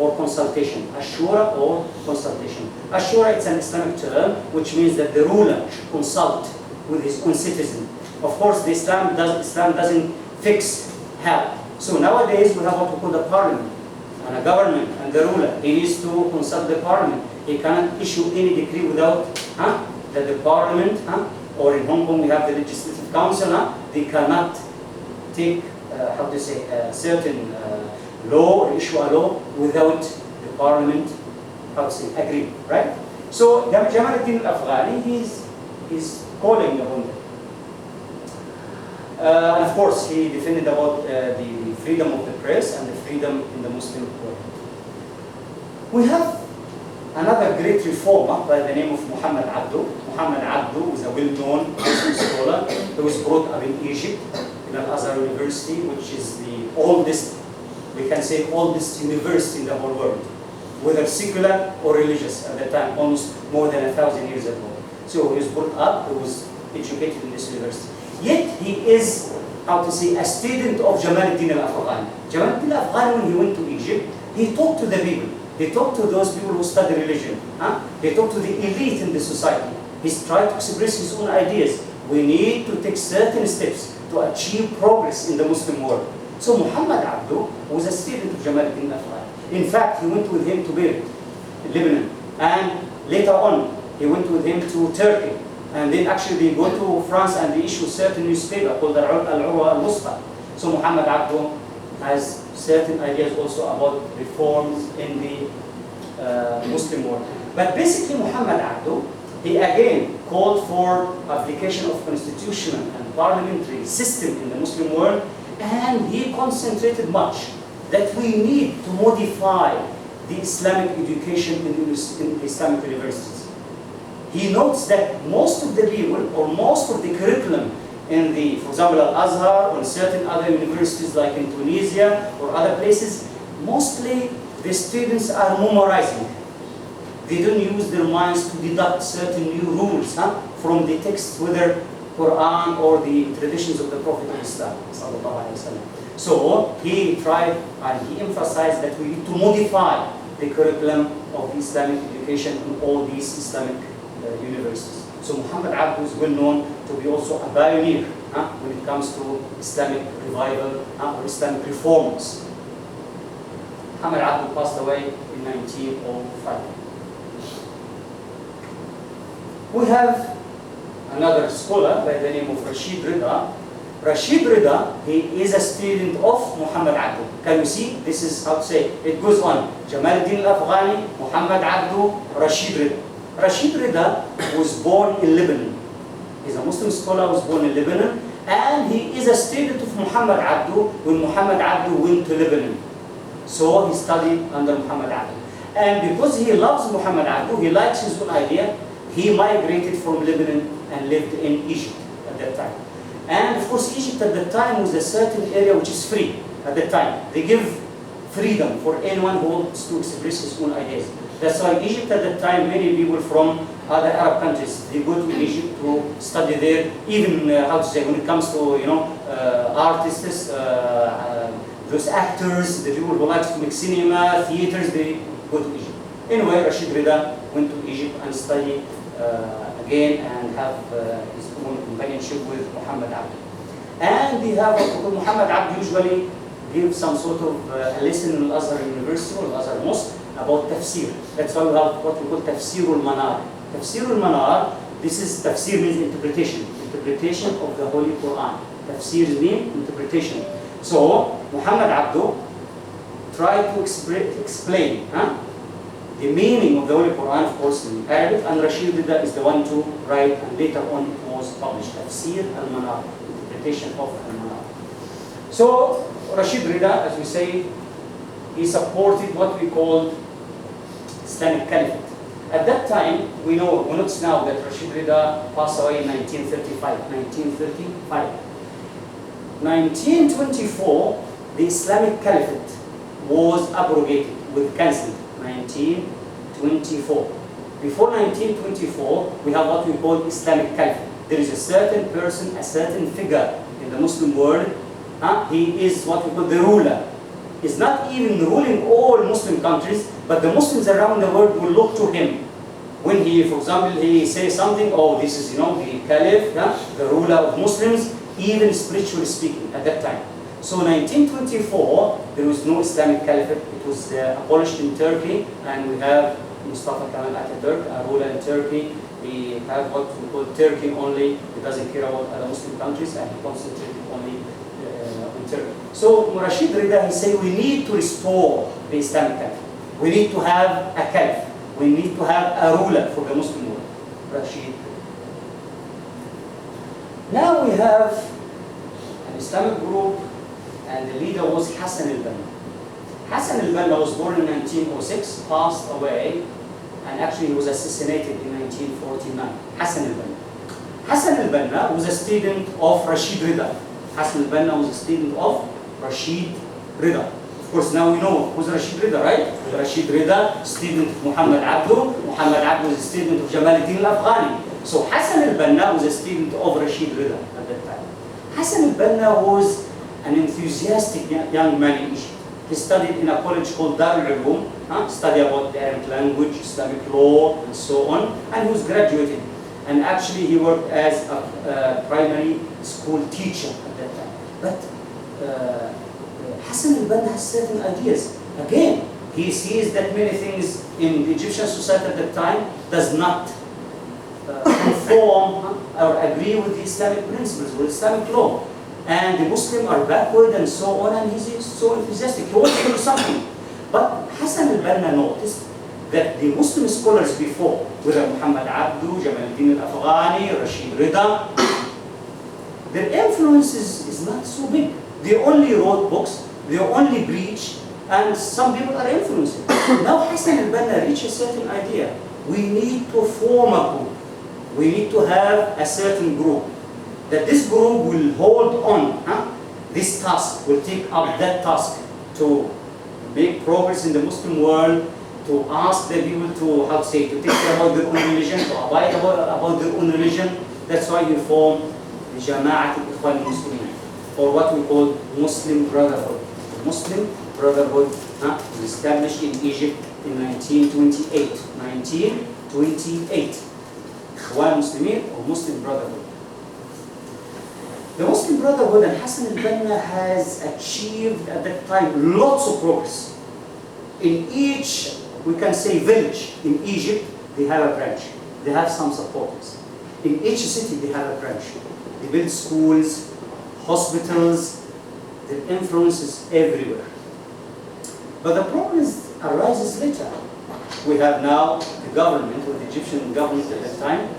or consultation. Ashura or consultation. Ashura, it's an Islamic term, which means that the ruler should consult with his own citizen. Of course, Islam doesn't fix how. So nowadays, we have what we call the parliament, and a government, and the ruler. He needs to consult the parliament. He cannot issue any decree without that the parliament, or in Hong Kong we have the legislative council, they cannot take, a certain law or issue a law without the parliament, agree, right? So Jamaluddin al-Afghani, he's calling upon that. And of course, he defended about the freedom of the press and the freedom in the Muslim world. We have another great reformer by the name of Muhammad Abdu. Muhammad Abdu was a well-known Muslim scholar who was brought up in Egypt, in Al-Azhar University, which is the oldest, we can say, oldest university in the whole world, whether secular or religious at the time, almost more than 1,000 years ago. So he was brought up, he was educated in this university. Yet he is, a student of Jamaluddin al-Afghani. Jamaluddin al-Afghani, when he went to Egypt, he talked to the people. He talked to those people who study religion. He talked to the elite in the society. He's tried to express his own ideas. We need to take certain steps to achieve progress in the Muslim world. So Muhammad Abdu was a student of Jamaluddin al-Afghani. In fact, he went with him to Beirut, Lebanon. And later on, he went with him to Turkey. And then actually they go to France and they issue certain newspaper called Al-Urwa al-Wusta. So Muhammad Abdu has certain ideas also about reforms in the Muslim world. But basically Muhammad Abdu, he again called for application of constitutional and parliamentary system in the Muslim world, and he concentrated much that we need to modify the Islamic education in the Islamic universities. He notes that most of the people, or most of the curriculum in the, for example, Al-Azhar or certain other universities like in Tunisia or other places, mostly the students are memorizing. They don't use their minds to deduct certain new rules from the text, whether Quran or the traditions of the Prophet of Islam. So he tried and he emphasized that we need to modify the curriculum of Islamic education in all these Islamic universities. So Muhammad Abdu is well known to be also a pioneer when it comes to Islamic revival or Islamic reforms. Muhammad Abdu passed away in 1905. We have another scholar by the name of Rashid Rida. Rashid Rida, he is a student of Muhammad Abdu. Can you see? This is how to say, it goes on. Jamaluddin al-Afghani, Muhammad Abdu, Rashid Rida. Rashid Rida was born in Lebanon. He's a Muslim scholar, was born in Lebanon, and he is a student of Muhammad Abdu when Muhammad Abdu went to Lebanon. So he studied under Muhammad Abdu. And because he loves Muhammad Abdu, he likes his own idea, he migrated from Lebanon and lived in Egypt at that time. And of course, Egypt at that time was a certain area which is free at that time. They give freedom for anyone who wants to express his own ideas. That's why Egypt at that time, many people from other Arab countries, they go to Egypt to study there. Even when it comes to artists, those actors, the people who like to make cinema, theaters, they go to Egypt. Anyway, Rashid Rida went to Egypt and studied again and have his own companionship with Muhammad Abdu. And they have Muhammad Abdu usually give some sort of a lesson in Al-Azhar University or Al-Azhar Mosque about tafsir. That's why we have what we call tafsir al-manar. Tafsir al-manar, this is, tafsir means interpretation. Interpretation of the Holy Quran. Tafsir means interpretation. So, Muhammad Abdu tried to explain the meaning of the Holy Quran, of course, in Arabic, and Rashid Rida is the one to write, and later on it was published, Tafsir al-Manar, interpretation of al-Manar. So, Rashid Rida, as we say, he supported what we called Islamic Caliphate. At that time, we know now that Rashid Rida passed away in 1935. 1924, the Islamic Caliphate was abrogated, with cancelled. 1924. Before 1924, we have what we call Islamic Caliphate. There is a certain person, a certain figure in the Muslim world. He is what we call the ruler. is not even ruling all Muslim countries, but the Muslims around the world will look to him. When he, for example, he says something, oh, this is, the Caliph, the ruler of Muslims, even spiritually speaking at that time. So 1924, there was no Islamic Caliphate. It was abolished in Turkey, and we have Mustafa Kemal Atatürk, a ruler in Turkey. We have what we call Turkey only. He doesn't care about other Muslim countries, and he concentrated only on Turkey. So Rashid Rida, he said, we need to restore the Islamic Caliphate. We need to have a caliph. We need to have a ruler for the Muslim world. Rashid. Now we have an Islamic group, and the leader was Hassan al-Banna. Hassan al-Banna was born in 1906, passed away, and actually he was assassinated in 1949. Hassan al-Banna. Hassan al-Banna was a student of Rashid Rida. Hassan al-Banna was a student of Rashid Rida. Of course, now we know who's Rashid Rida, right? Rashid Rida, student of Muhammad Abdu. Muhammad Abdu was a student of Jamal al-Din al-Afghani. So Hassan al-Banna was a student of Rashid Rida at that time. Hassan al-Banna was an enthusiastic young man in Egypt. He studied in a college called Dar al-Ulum, studied about the Arabic language, Islamic law, and so on, and he was graduated. And actually he worked as a primary school teacher at that time. But Hassan al-Banna has certain ideas. Again, he sees that many things in the Egyptian society at that time does not conform or agree with the Islamic principles, with Islamic law. And the Muslims are backward and so on, and he's so enthusiastic. He wants to do something. But Hassan al-Banna noticed that the Muslim scholars before, whether Muhammad Abdu, Jamal al-Din al-Afghani, Rashid Rida, their influence is not so big. They only wrote books, they only preach, and some people are influenced. Now Hassan al-Banna reached a certain idea. We need to form a group. We need to have a certain group. That this group will hold on, this task, will take up that task to make progress in the Muslim world, to ask the people to, to take care about their own religion, to abide about their own religion. That's why we form the Jama'at al-Ikhwan al-Muslimin, or what we call Muslim Brotherhood. The Muslim Brotherhood was established in Egypt in 1928. 1928. Ikhwan Muslimin, or Muslim Brotherhood. The Muslim Brotherhood and Hassan al-Banna has achieved at that time lots of progress. In each, we can say, village in Egypt, they have a branch. They have some supporters. In each city, they have a branch. They build schools, hospitals. Their influence is everywhere. But the problem arises later. We have now the government, or the Egyptian government at that time.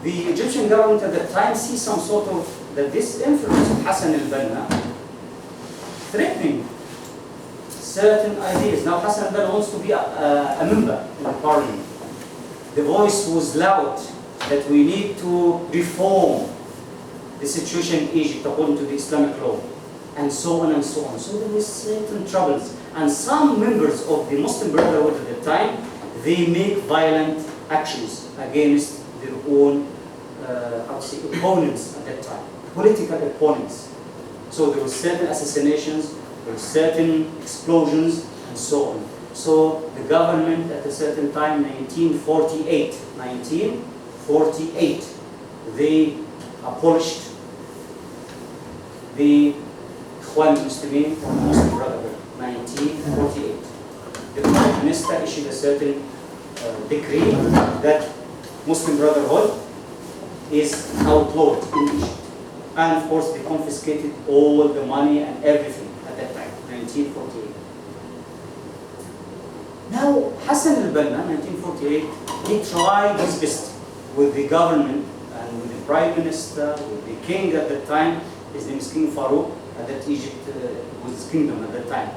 The Egyptian government at that time sees some sort of, that this influence of Hassan al-Banna threatening certain ideas. Now Hassan al-Banna wants to be a member in the parliament. The voice was loud that we need to reform the situation in Egypt according to the Islamic law, and so on and so on. So there were certain troubles. And some members of the Muslim Brotherhood at the time, they make violent actions against their own, opponents at that time, political opponents. So there were certain assassinations, there were certain explosions, and so on. So the government at a certain time, 1948, they abolished the Ikhwan al-Muslimin, or Muslim Brotherhood, 1948. The Prime Minister issued a certain decree that Muslim Brotherhood is outlawed in Egypt. And of course they confiscated all the money and everything at that time, 1948. Now Hassan al-Banna, 1948, he tried his best with the government and with the Prime Minister, with the king at that time. His name is King Farouk, that Egypt was his kingdom at that time.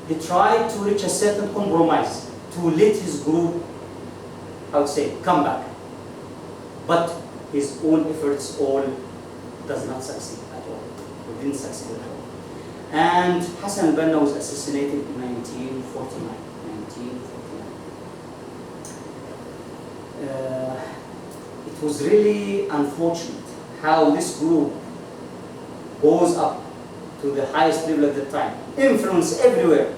He tried to reach a certain compromise to let his group, come back. But his own efforts all does not succeed at all. He didn't succeed at all. And Hassan al-Banna was assassinated in 1949. It was really unfortunate how this group goes up to the highest level at the time. Influence everywhere.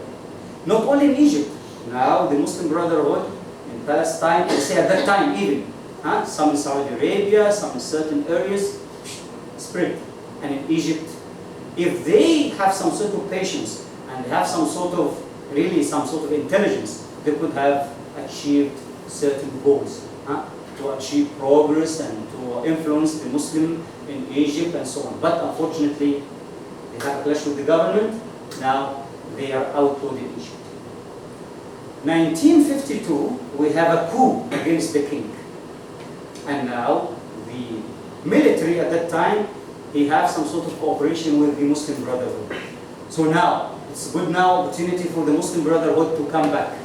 Not only in Egypt. Now the Muslim Brotherhood in Palestine, I say at that time even, some in Saudi Arabia, some in certain areas, spread. And in Egypt, if they have some sort of patience and have some sort of, really some sort of intelligence, they could have achieved certain goals, to achieve progress and to influence the Muslim in Egypt and so on. But unfortunately, they have a clash with the government. Now they are outlawed in Egypt. 1952, we have a coup against the king. And now the military at that time, he has some sort of cooperation with the Muslim Brotherhood. So now, it's a good now opportunity for the Muslim Brotherhood to come back.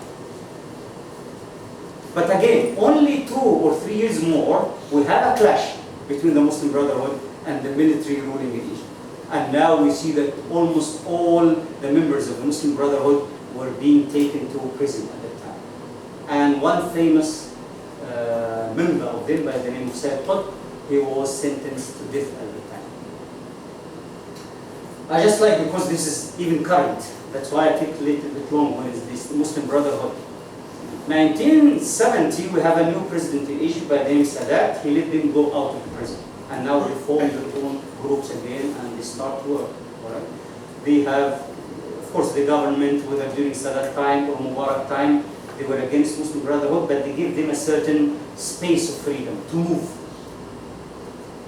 But again, only 2 or 3 years more, we have a clash between the Muslim Brotherhood and the military ruling in Egypt. And now we see that almost all the members of the Muslim Brotherhood were being taken to prison at that time. And one famous member of them by the name of Sayyid Qutb, he was sentenced to death at the time. I just like, because this is even current, that's why I take a little bit long when it's this Muslim Brotherhood. 1970, we have a new president in Egypt by the name of Sadat. He let them go out of the prison. And now they form their own groups again and they start work. Right? They have, of course, the government, whether during Sadat time or Mubarak time, they were against Muslim Brotherhood, but they give them a certain space of freedom to move.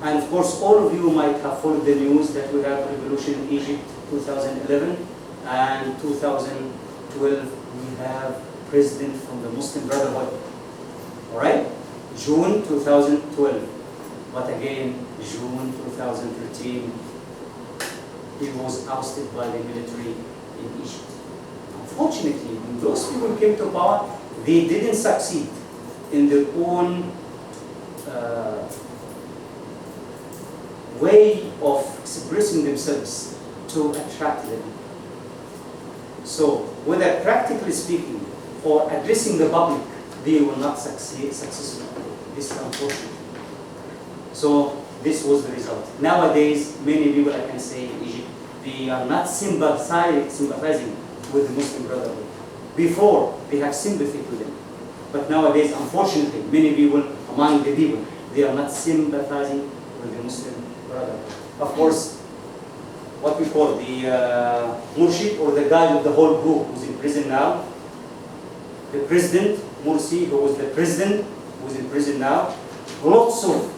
And of course, all of you might have followed the news that we have revolution in Egypt 2011 and 2012 we have president from the Muslim Brotherhood. Alright? June 2012. But again, June 2013, he was ousted by the military in Egypt. Unfortunately, when those people came to power, they didn't succeed in their own way of expressing themselves to attract them. So, whether practically speaking or addressing the public, they will not succeed successfully. This is unfortunate. So, this was the result. Nowadays, many people, I can say in Egypt, they are not sympathizing with the Muslim Brotherhood. Before, they have sympathy to them. But nowadays, unfortunately, many people, among the people, they are not sympathizing with the Muslim Brotherhood. Of course, what we call the Murshid, or the guy of the whole group who's in prison now, the president, Morsi, who was the president, who's in prison now, lots of,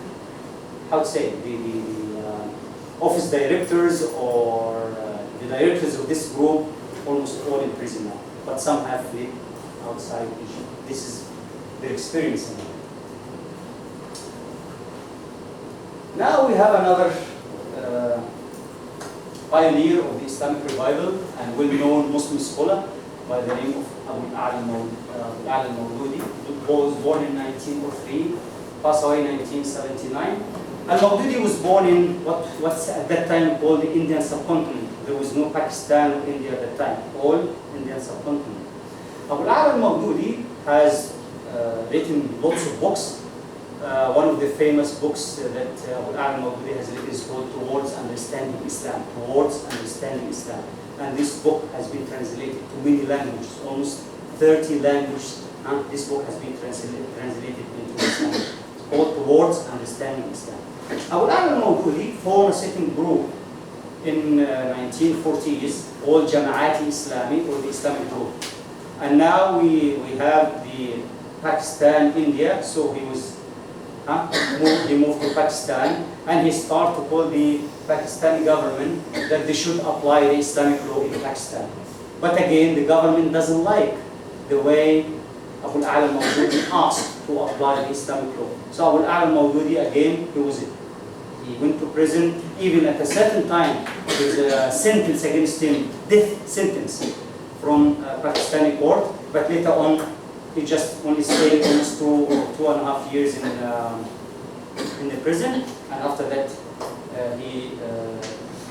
how to say, the office directors or the directors of this group, almost all in prison now. But some have fled outside Egypt. This is their experience. Now we have another pioneer of the Islamic revival and well-known Muslim scholar by the name of Abu al-Mawdudi, who was born in 1903, passed away in 1979. Al-Mawdudi was born in what's at that time called the Indian subcontinent. There was no Pakistan or India at that time, all Indian subcontinent. Abu al-Mawdudi has written lots of books. One of the famous books that Abu al-Mawdudi has written is called Towards Understanding Islam. Towards Understanding Islam. And this book has been translated to many languages, almost 30 languages. This book has been translated into Islam. It's called Towards Understanding Islam. Abu al-Mawdudi formed a certain group in 1940s called Jama'at Islami, or the Islamic group. And now we have the Pakistan, India, so he was he moved to Pakistan, and he started to call the Pakistani government that they should apply the Islamic law in Pakistan. But again, the government doesn't like the way Abu al-Mawdudi asked to apply the Islamic law. So Abu al-Mawdudi, again, he went to prison. Even at a certain time, there was a sentence against him, death sentence from Pakistani court, but later on, he just only stayed almost 2.5 years in the prison, and after that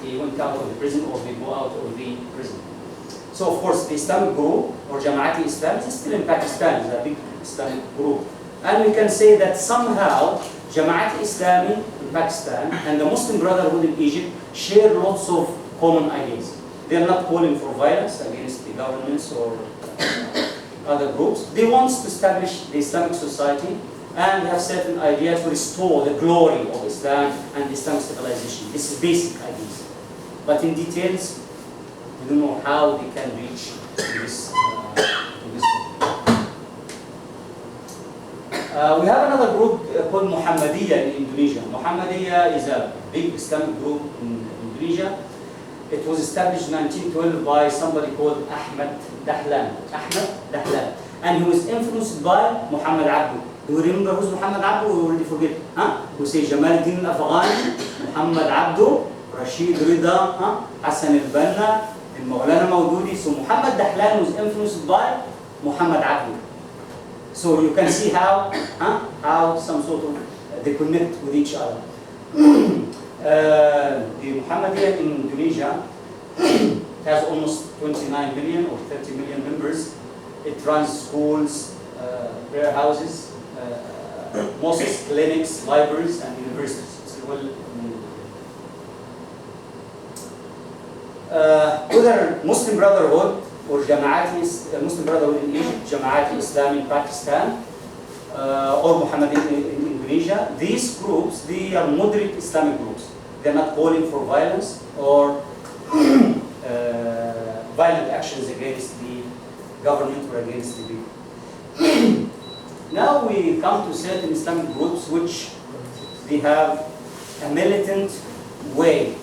he went out of the prison, or they go out of the prison. So of course the Islamic group, or Jama'at Islam, is still in Pakistan, it's a big Islamic group. And we can say that somehow Jama'at Islami in Pakistan and the Muslim Brotherhood in Egypt share lots of common ideas. They are not calling for violence against the governments or other groups. They want to establish the Islamic society and have certain ideas to restore the glory of Islam and Islamic civilization. This is basic ideas. But in details, we don't know how they can reach this. We have another group called Muhammadiyya in Indonesia. Muhammadiyya is a big Islamic group in Indonesia. It was established in 1912 by somebody called Ahmad Dahlan. And he was influenced by Muhammad Abdu. Do you remember who's Muhammad Abdu? We already forget. We say Jamal Din al-Afghani, Muhammad Abdu, Rashid Rida, Hassan al-Banna, Maulana Maududi. So Muhammad Dahlan was influenced by Muhammad Abdu. So you can see how some sort of they connect with each other. The Muhammadiyya in Indonesia has almost 29 million or 30 million members. It runs schools, prayer houses, mosques, clinics, libraries, and universities. It's well known. Whether Muslim Brotherhood or Muslim Brotherhood in Egypt, Jama'at-e-Islam in Pakistan, or Muhammadiyya in Indonesia, these groups, they are moderate Islamic groups. They're not calling for violence or violent actions against the government or against the people. Now we come to certain Islamic groups which they have a militant way,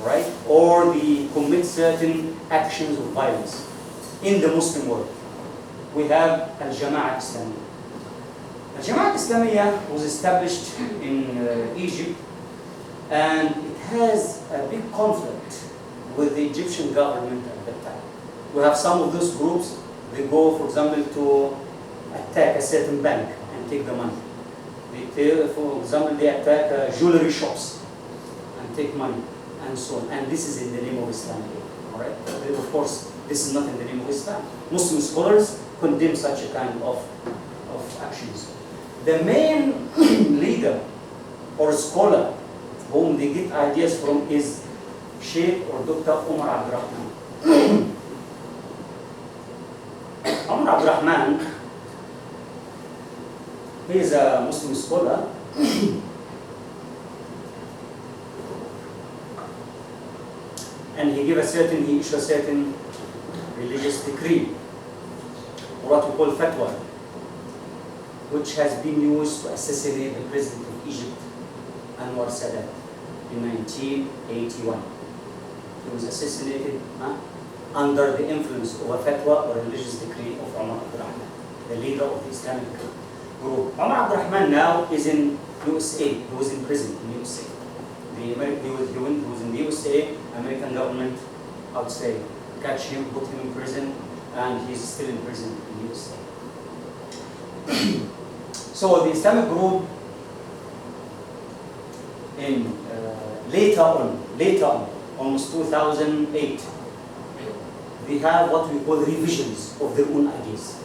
right? Or they commit certain actions of violence in the Muslim world. We have Al-Jama'at Islamiyya. Al-Jama'at Islamiyya was established in Egypt, and it has a big conflict with the Egyptian government at that time. We have some of those groups, they go, for example, to attack a certain bank and take the money. For example, they attack jewelry shops and take money, and so on. And this is in the name of Islam. All right? Of course, this is not in the name of Islam. Muslim scholars condemn such a kind of actions. The main leader or scholar whom they get ideas from is Sheikh or Dr. Omar Abdurrahman. Omar Abdurrahman, he is a Muslim scholar. And he issued a certain religious decree, or what we call fatwa, which has been used to assassinate the president of Egypt, Anwar Sadat, in 1981. He was assassinated under the influence of a fatwa or religious decree of Omar Abdurrahman, the leader of the Islamic group. Omar Abdurrahman now is in USA. He was in prison in USA. He was in the USA. American government, I would say, catch him, put him in prison, and he's still in prison in the USA. So the Islamic group, in later on, almost 2008, they have what we call revisions of their own ideas.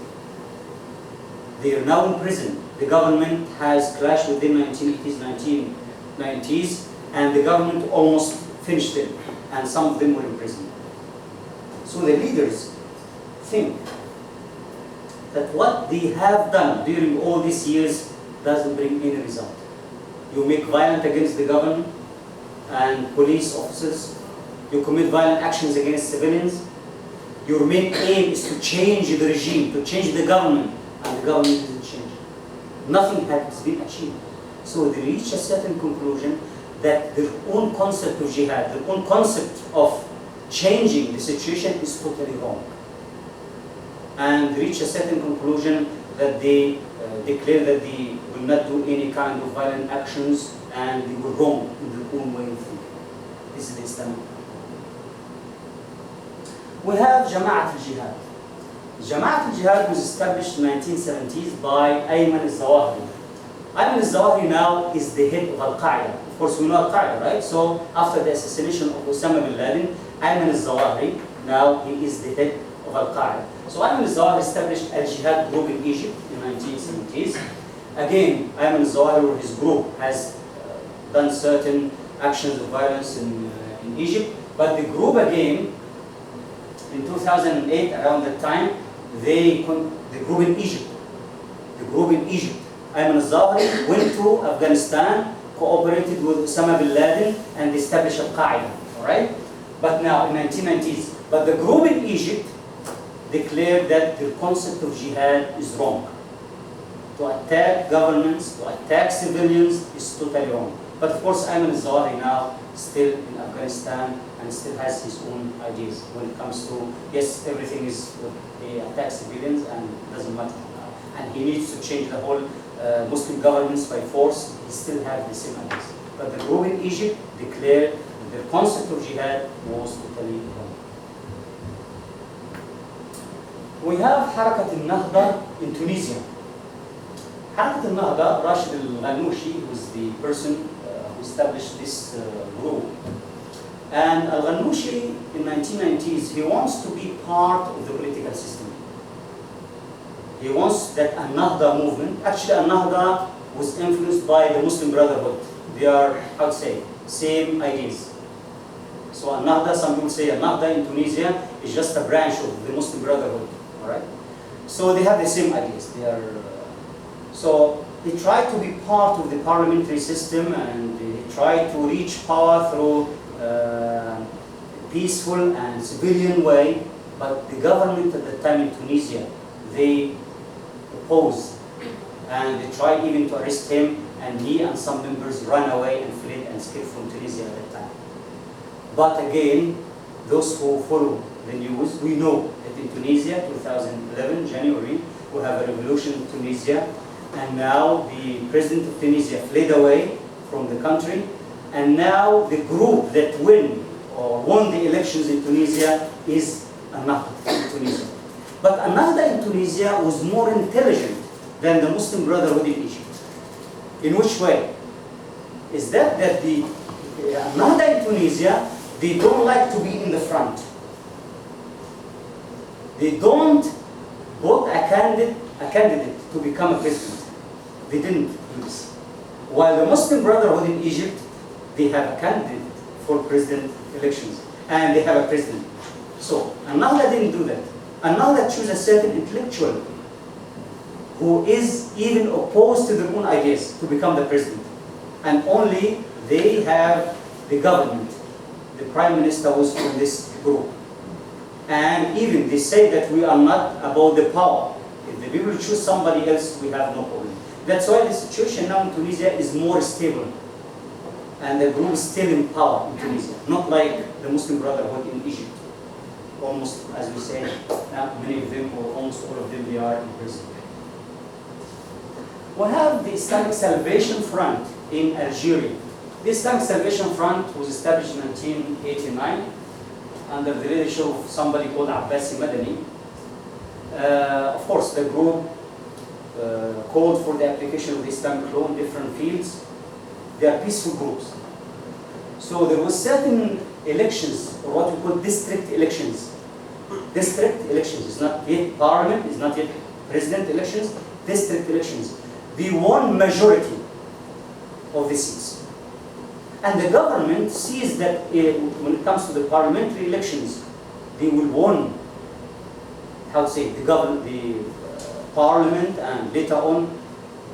They are now in prison. The government has clashed with them in the 1980s, 1990s, and the government almost finished them, and some of them were in prison. So the leaders think that what they have done during all these years doesn't bring any result. You make violence against the government and police officers. You commit violent actions against civilians. Your main aim is to change the regime, to change the government, and the government isn't changing. Nothing has been achieved. So they reach a certain conclusion that their own concept of jihad, their own concept of changing the situation is totally wrong. And reach a certain conclusion that they declare that they will not do any kind of violent actions, and they were wrong in their own way of thinking. This is the Islamic. We have Jama'at al-Jihad. Jama'at al-Jihad was established in the 1970s by Ayman al-Zawahiri. Ayman al-Zawahiri now is the head of Al-Qaeda. Of course, we know Al-Qaeda, right? So after the assassination of Osama bin Laden, Ayman al-Zawahiri, now he is the head of Al-Qaeda. So Ayman al-Zawahiri established Al-Jihad group in Egypt in the 1970s. Again, Ayman al-Zawahiri or his group has done certain actions of violence in Egypt. But the group again, in 2008, around that time, the group in Egypt, Ayman al-Zawahiri went to Afghanistan, cooperated with Osama bin Laden, and established Al-Qaeda, all right? But now, in 1990s, but the group in Egypt declared that the concept of jihad is wrong. To attack governments, to attack civilians is totally wrong. But of course, Ayman al-Zawahiri now still in Afghanistan and still has his own ideas when it comes to, yes, everything is he attacks civilians and it doesn't matter. And he needs to change the whole Muslim governments by force. He still has the same ideas. But the group in Egypt declared that the concept of jihad was totally wrong. We have Harakat al-Nahda in Tunisia. Harakat al-Nahda, Rashid al-Ghannouchi, who was the person who established this group. And al-Ghannouchi, in 1990s, he wants to be part of the political system. He wants that al-Nahda movement. Actually, al-Nahda was influenced by the Muslim Brotherhood. They are, how to say, same ideas. So al-Nahda, some people say al-Nahda in Tunisia is just a branch of the Muslim Brotherhood. All right? So they have the same ideas. They are, so they try to be part of the parliamentary system, and they try to reach power through peaceful and civilian way. But the government at the time in Tunisia, they opposed, and they tried even to arrest him, and he and some members ran away and fled and escaped from Tunisia at that time. But again, those who follow the news, we know that in Tunisia, 2011, January, we have a revolution in Tunisia, and now the president of Tunisia fled away from the country, and now the group that won the elections in Tunisia is Ennahda in Tunisia. But Ennahda in Tunisia was more intelligent than the Muslim Brotherhood in Egypt. In which way? Is that the Ennahda in Tunisia, they don't like to be in the front. They don't vote a candidate to become a president. They didn't do this. While the Muslim Brotherhood in Egypt, they have a candidate for president elections, and they have a president. So Ennahda didn't do that. Ennahda chose a certain intellectual who is even opposed to their own ideas to become the president. And only they have the government. The prime minister was from this group. And even they say that we are not about the power. If the people choose somebody else, we have no problem. That's why the situation now in Tunisia is more stable. And the group is still in power in Tunisia, not like the Muslim Brotherhood in Egypt. Almost, as we say, many of them, or almost all of them, they are in prison. We have the Islamic Salvation Front in Algeria. The Islamic Salvation Front was established in 1989 under the leadership of somebody called Abbasi Madani. Of course, the group called for the application of the Islamic law in different fields. They are peaceful groups. So there was certain elections, or what we call district elections. District elections is not yet parliament, is not yet president elections, district elections. They won majority of the seats. And the government sees that when it comes to the parliamentary elections, they will win, how to say, the parliament, and later on.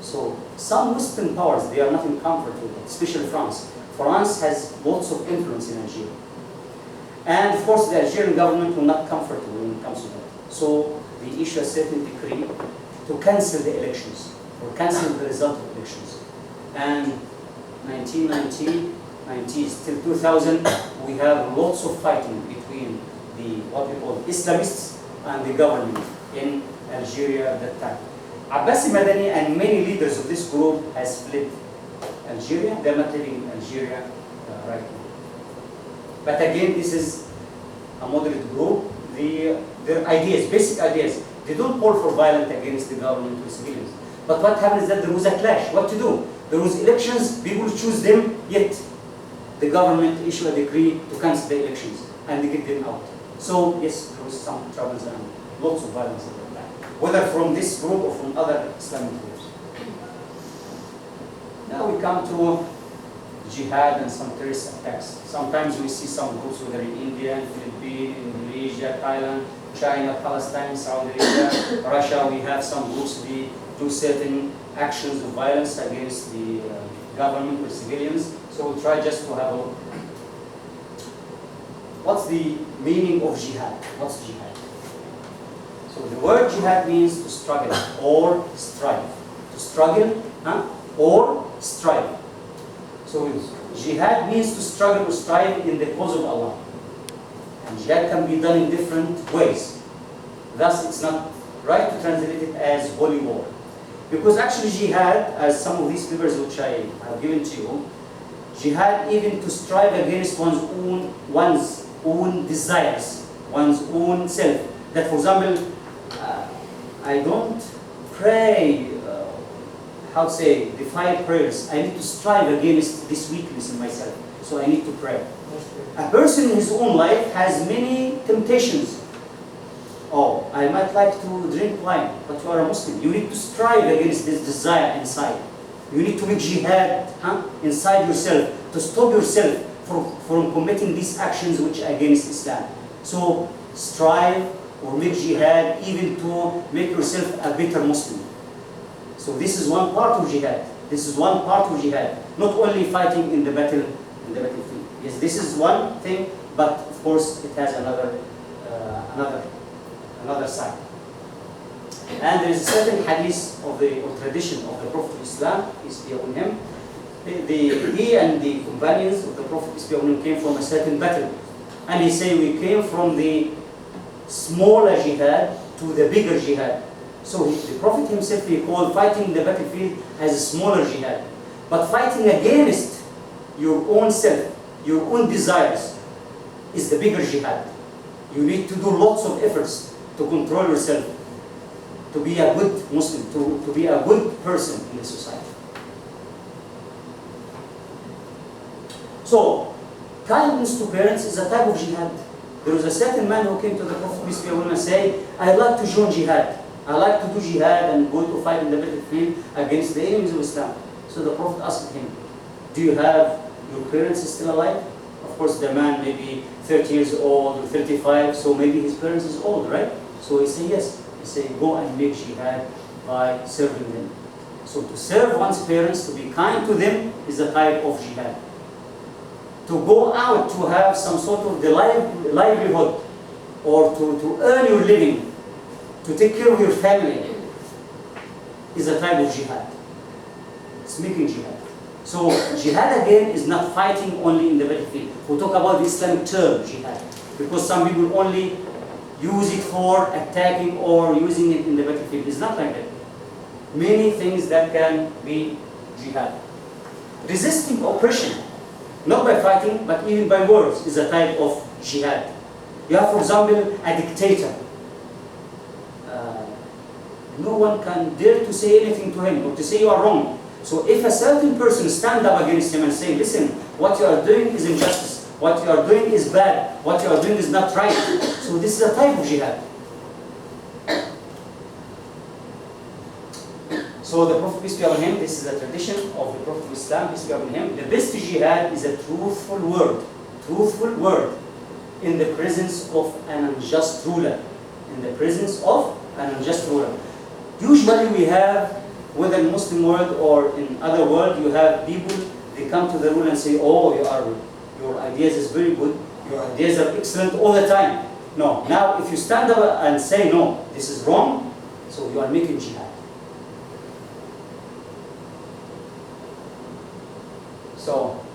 So some Western powers, they are not in comfort with it, especially France. France has lots of influence in Algeria. And of course, the Algerian government will not comfortable when it comes to that. So they issue a certain decree to cancel the elections, or cancel the result of elections. And 1990s till 2000, we have lots of fighting between the, what we call Islamists and the government in Algeria at that time. Abbasi Madani and many leaders of this group has fled Algeria. They're not living in Algeria right now. But again, this is a moderate group. Their ideas, basic ideas, they don't call for violence against the government or civilians. But what happens is that there was a clash. What to do? There was elections, people choose them, yet the government issue a decree to cancel the elections, and they get them out. So yes, there was some troubles and lots of violence at that time, whether from this group or from other Islamic groups. Now we come to jihad and some terrorist attacks. Sometimes we see some groups, whether in India, Philippines, Indonesia, Thailand, China, Palestine, Saudi Arabia, Russia, we have some groups who do certain actions of violence against the government or civilians. So we'll try just to have a look. What's the meaning of jihad? What's jihad? So the word jihad means to struggle or strive. To struggle or strive. So jihad means to struggle or strive in the cause of Allah. And jihad can be done in different ways. Thus, it's not right to translate it as holy war. Because actually jihad, as some of these papers which I have given to you, jihad even to strive against one's own desires, one's own self. That, for example, I don't pray, how to say, defy prayers. I need to strive against this weakness in myself. So I need to pray. A person in his own life has many temptations. Oh, I might like to drink wine, but you are a Muslim. You need to strive against this desire inside. You need to make jihad inside yourself, to stop yourself from committing these actions which are against Islam. So strive or make jihad even to make yourself a better Muslim. So this is one part of jihad. This is one part of jihad. Not only fighting in the battlefield. Yes, this is one thing, but of course it has another side. And there is a certain hadith of or tradition of the Prophet of Islam, peace be upon him. He and the companions of the Prophet, peace be upon him, came from a certain battle. And he said, we came from the smaller jihad to the bigger jihad. So the Prophet himself, he called fighting the battlefield as a smaller jihad. But fighting against your own self, your own desires, is the bigger jihad. You need to do lots of efforts to control yourself, to be a good Muslim, to be a good person in the society. So, kindness to parents is a type of jihad. There was a certain man who came to the Prophet peace be upon him and said, I'd like to join jihad. I like to do jihad and go to fight in the battlefield against the enemies of Islam. So the Prophet asked him, do you have your parents still alive? Of course, the man may be 30 years old or 35, so maybe his parents is old, right? So he said, yes. He said, go and make jihad by serving them. So to serve one's parents, to be kind to them, is a type of jihad. To go out to have some sort of the livelihood, or to earn your living, to take care of your family, is a type of jihad. It's making jihad. So jihad again is not fighting only in the battlefield. We talk about the Islamic term jihad, because some people only use it for attacking or using it in the battlefield. It's not like that. Many things that can be jihad. Resisting oppression, not by fighting, but even by words, is a type of jihad. You have, for example, a dictator. No one can dare to say anything to him or to say you are wrong. So if a certain person stand up against him and say, listen, what you are doing is injustice, what you are doing is bad, what you are doing is not right. So this is a type of jihad. So the Prophet, peace be upon him, this is a tradition of the Prophet of Islam, peace be upon him. The best jihad is a truthful word in the presence of an unjust ruler. In the presence of an unjust ruler. Usually we have, whether in Muslim world or in other world, you have people, they come to the ruler and say, oh, your ideas is very good, your ideas are excellent all the time. No, now if you stand up and say, no, this is wrong, so you are making jihad. So,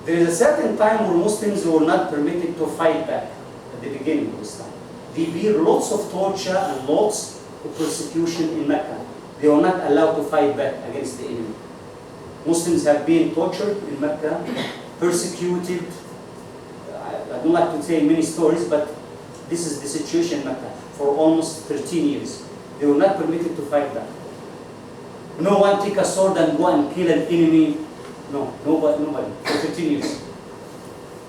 there is a certain time where Muslims were not permitted to fight back at the beginning of Islam. They bear lots of torture and lots of persecution in Mecca. They were not allowed to fight back against the enemy. Muslims have been tortured in Mecca, persecuted. I don't like to say many stories, but this is the situation in Mecca for almost 13 years. They were not permitted to fight back. No one take a sword and go and kill an enemy. No, nobody, for 13 years.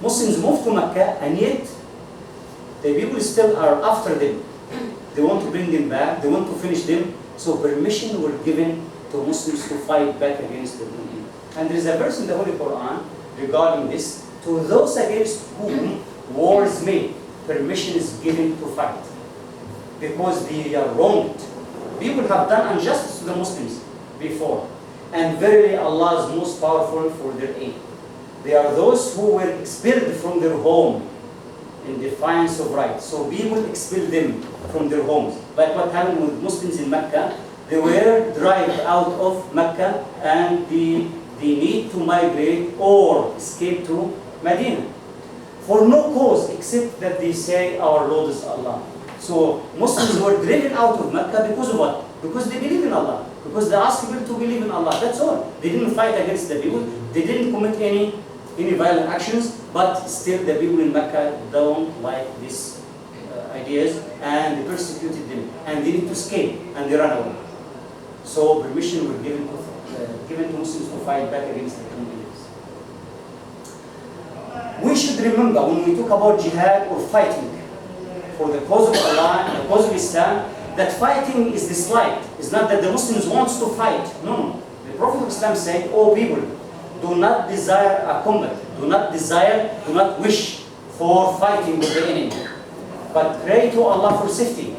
Muslims moved to Mecca, and yet the people still are after them. They want to bring them back, they want to finish them, so permission were given to Muslims to fight back against the enemy. And there is a verse in the Holy Quran regarding this. To those against whom war is made, permission is given to fight, because they are wronged. People have done injustice to the Muslims before, and verily Allah is most powerful for their aid. They are those who were expelled from their home in defiance of right. So people expel them from their homes. Like what happened with Muslims in Mecca, they were driven out of Mecca and they need to migrate or escape to Medina, for no cause except that they say our Lord is Allah. So Muslims were driven out of Mecca because of what? Because they believe in Allah. Because they asked people to believe in Allah. That's all. They didn't fight against the people. They didn't commit any violent actions. But still the people in Mecca don't like these ideas, and they persecuted them. And they need to escape, and they ran away. So permission was given to Muslims to fight back against the enemies. We should remember when we talk about jihad or fighting for the cause of Allah and the cause of Islam, that fighting is disliked. It's not that the Muslims want to fight. No. The Prophet of Islam said, "Oh people, do not desire a combat. Do not wish for fighting with the enemy. But pray to Allah for safety.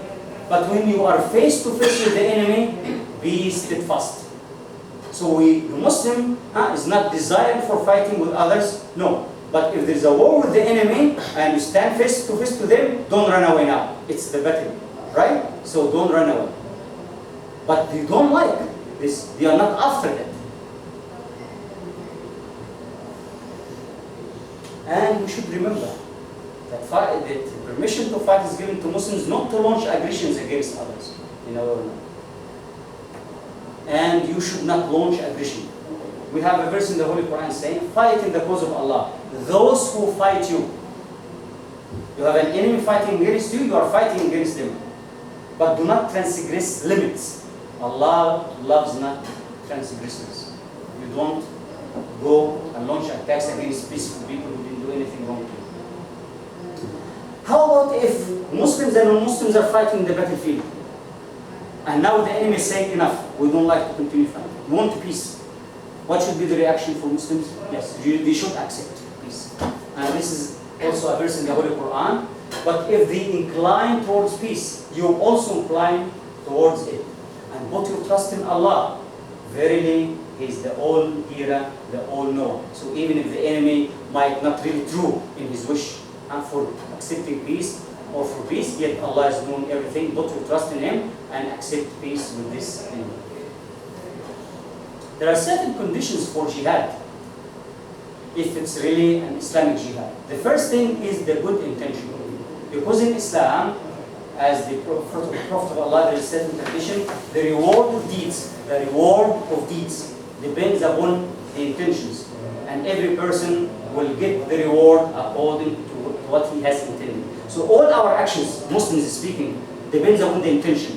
But when you are face to face with the enemy, be steadfast." So the Muslim is not desiring for fighting with others. No. But if there is a war with the enemy and you stand face to face to them, don't run away now. It's the battle, right? So don't run away. But they don't like this. They are not after that. And we should remember that permission to fight is given to Muslims not to launch aggressions against others in our land. And you should not launch aggression. We have a verse in the Holy Quran saying, "Fight in the cause of Allah. Those who fight you." You have an enemy fighting against you, you are fighting against them. But do not transgress limits. Allah loves not transgressors. You don't go and launch attacks against peaceful people who didn't do anything wrong to you. How about if Muslims and non-Muslims are fighting in the battlefield? And now the enemy is saying, enough, we don't like to continue fighting. We want peace. What should be the reaction for Muslims? Yes, they should accept peace. And this is also a verse in the Holy Quran. But if they incline towards peace, you also incline towards it. And put your trust in Allah. Verily, He is the all-hearer, the all-knower. So even if the enemy might not really true in his wish for accepting peace or for peace, yet Allah is knowing everything. Put your trust in Him and accept peace with this enemy. There are certain conditions for jihad, if it's really an Islamic jihad. The first thing is the good intention. Because in Islam, as the Prophet of Allah, there is a certain tradition, the reward of deeds depends upon the intentions. And every person will get the reward according to what he has intended. So all our actions, Muslims speaking, depends upon the intention.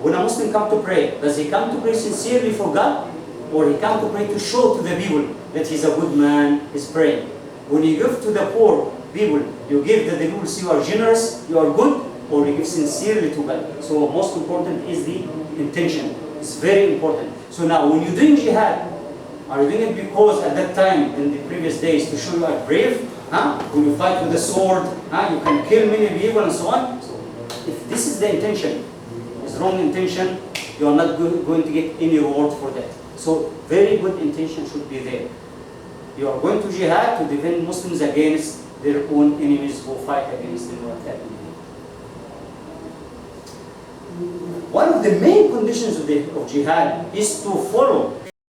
When a Muslim comes to pray, does he come to pray sincerely for God? Or he comes to pray to show to the people that he's a good man, he's praying? When you give to the poor people, you give that the people see you are generous, you are good, or you give sincerely to God. So most important is the intention. It's very important. So now when you're doing jihad, are you doing it because at that time, in the previous days, to show you are brave? When you fight with a sword, you can kill many people and so on? So if this is the intention, it's wrong intention, you are not going to get any reward for that. So very good intention should be there. You are going to jihad to defend Muslims against their own enemies who fight against them or attack them. One of the main conditions of jihad is to follow